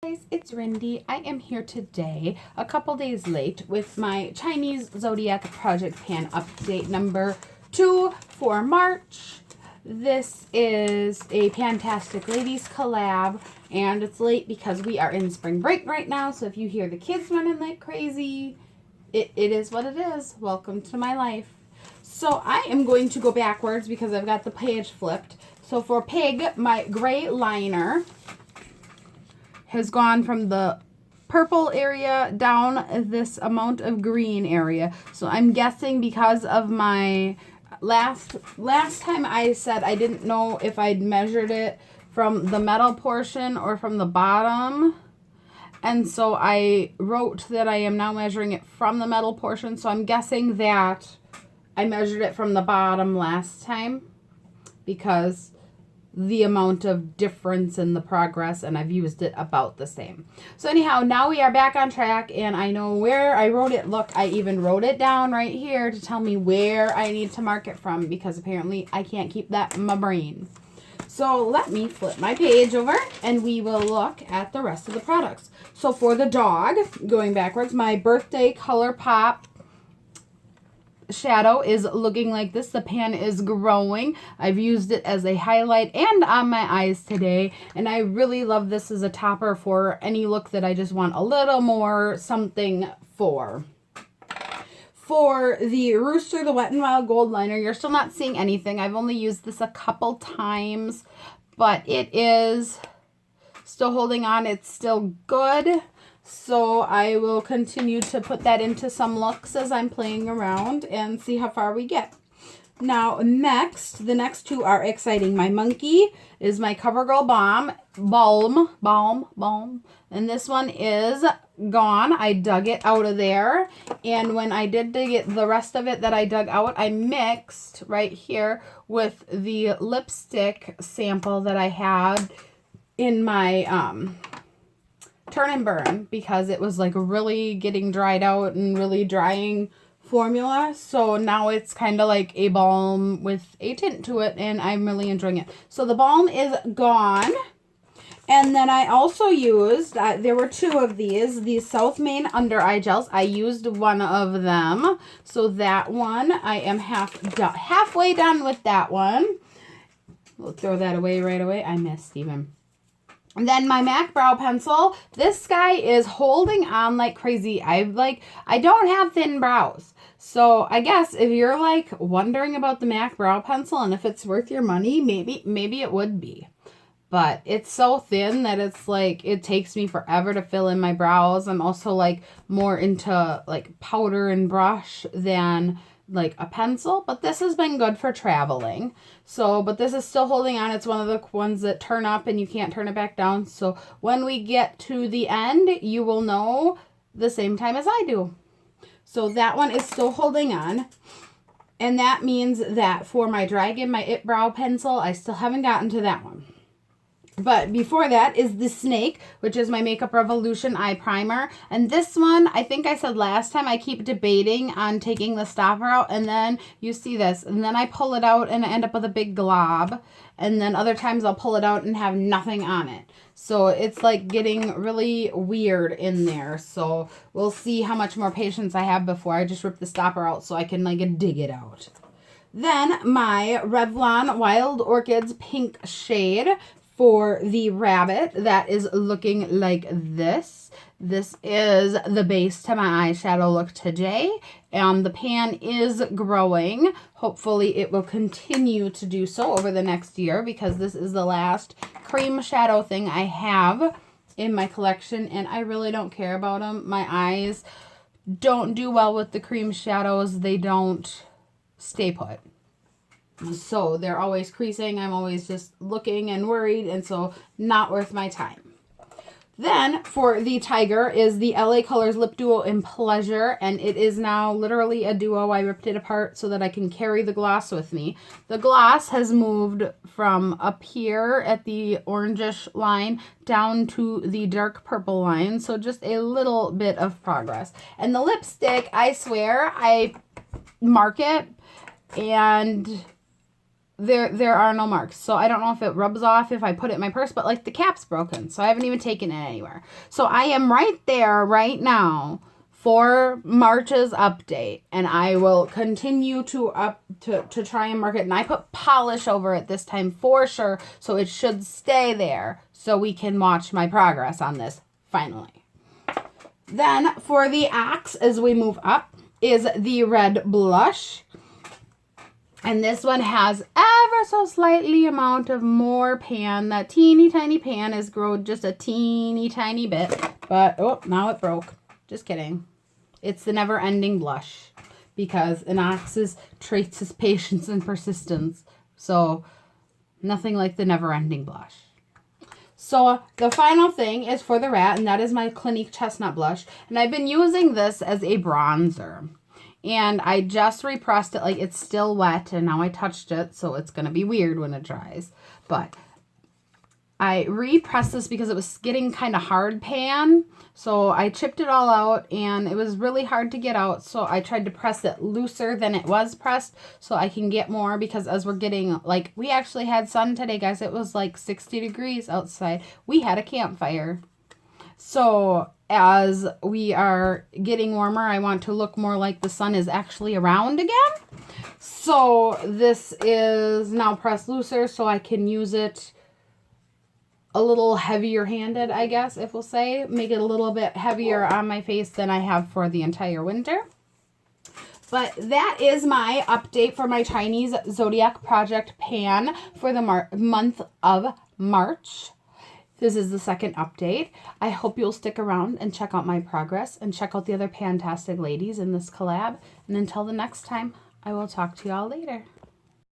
Guys, it's Rindy. I am here today, a couple days late, with my Chinese Zodiac project pan update number 2 for March. This is a PANtastic ladies collab, and it's late because we are in spring break right now, so if you hear the kids running like crazy, it is what it is. Welcome to my life. So I am going to go backwards because I've got the page flipped. So for Pig, my gray liner has gone from the purple area down this amount of green area. So I'm guessing because of my last time I said I didn't know if I'd measured it from the metal portion or from the bottom. And so I wrote that I am now measuring it from the metal portion. So I'm guessing that I measured it from the bottom last time because the amount of difference in the progress, and I've used it about the same. So anyhow, now we are back on track, and I know where I wrote it. Look, I even wrote it down right here to tell me where I need to mark it from, because apparently I can't keep that in my brain. So let me flip my page over, and we will look at the rest of the products. So for the dog, going backwards, my birthday color pop shadow is looking like this. The pan is growing. I've used it as a highlight and on my eyes today, and I really love this as a topper for any look that I just want a little more something for. For the Rooster, the Wet n Wild Gold liner, you're still not seeing anything. I've only used this a couple times, but it is still holding on. It's still good. So I will continue to put that into some looks as I'm playing around and see how far we get. Now next, the next two are exciting. My monkey is my CoverGirl Balm. And this one is gone. I dug it out of there. And when I did dig it, the rest of it that I dug out, I mixed right here with the lipstick sample that I had in my turn and burn, because it was like really getting dried out and really drying formula. So now it's kind of like a balm with a tint to it, and I'm really enjoying it. So the balm is gone. And then I also used, there were two of these South Main under eye gels. I used one of them. So that one, I am halfway done with that one. We'll throw that away right away. I missed even. And then my MAC brow pencil, this guy is holding on like crazy. I don't have thin brows. So I guess if you're like wondering about the MAC brow pencil and if it's worth your money, maybe it would be. But it's so thin that it's like, it takes me forever to fill in my brows. I'm also like more into like powder and brush than like a pencil, but this has been good for traveling. So, but this is still holding on. It's one of the ones that turn up and you can't turn it back down. So when we get to the end, you will know the same time as I do. So that one is still holding on. And that means that for my Dragon, my It Brow Pencil, I still haven't gotten to that one. But before that is the Snake, which is my Makeup Revolution eye primer. And this one, I think I said last time, I keep debating on taking the stopper out. And then you see this. And then I pull it out and I end up with a big glob. And then other times I'll pull it out and have nothing on it. So it's like getting really weird in there. So we'll see how much more patience I have before I just rip the stopper out so I can like dig it out. Then my Revlon Wild Orchids pink shade for the rabbit, that is looking like this. This is the base to my eyeshadow look today. And the pan is growing. Hopefully it will continue to do so over the next year, because this is the last cream shadow thing I have in my collection. And I really don't care about them. My eyes don't do well with the cream shadows. They don't stay put. So they're always creasing. I'm always just looking and worried, and so not worth my time. Then for the Tiger is the LA Colors Lip Duo in Pleasure, and it is now literally a duo. I ripped it apart so that I can carry the gloss with me. The gloss has moved from up here at the orangish line down to the dark purple line, so just a little bit of progress. And the lipstick, I swear, I mark it, and there are no marks. So I don't know if it rubs off if I put it in my purse, but like the cap's broken. So I haven't even taken it anywhere. So I am right there right now for March's update, and I will continue to try and mark it. And I put polish over it this time for sure, so it should stay there so we can watch my progress on this finally. Then for the Ox, as we move up, is the red blush. And this one has ever so slightly amount of more pan. That teeny tiny pan has grown just a teeny tiny bit. But, oh, now it broke. Just kidding. It's the never-ending blush. Because an Ox's traits is patience and persistence. So, nothing like the never-ending blush. So, the final thing is for the Rat, and that is my Clinique Chestnut Blush. And I've been using this as a bronzer. And I just repressed it, like it's still wet, and now I touched it, so it's going to be weird when it dries. But I repressed this because it was getting kind of hard pan, so I chipped it all out, and it was really hard to get out, so I tried to press it looser than it was pressed so I can get more, because as we're getting, like, we actually had sun today, guys. It was like 60 degrees outside. We had a campfire. So as we are getting warmer, I want to look more like the sun is actually around again. So this is now pressed looser so I can use it a little heavier handed, I guess, if we'll say. Make it a little bit heavier on my face than I have for the entire winter. But that is my update for my Chinese Zodiac project pan for the month of March. This is the second update. I hope you'll stick around and check out my progress and check out the other PANtastic ladies in this collab. And until the next time, I will talk to y'all later.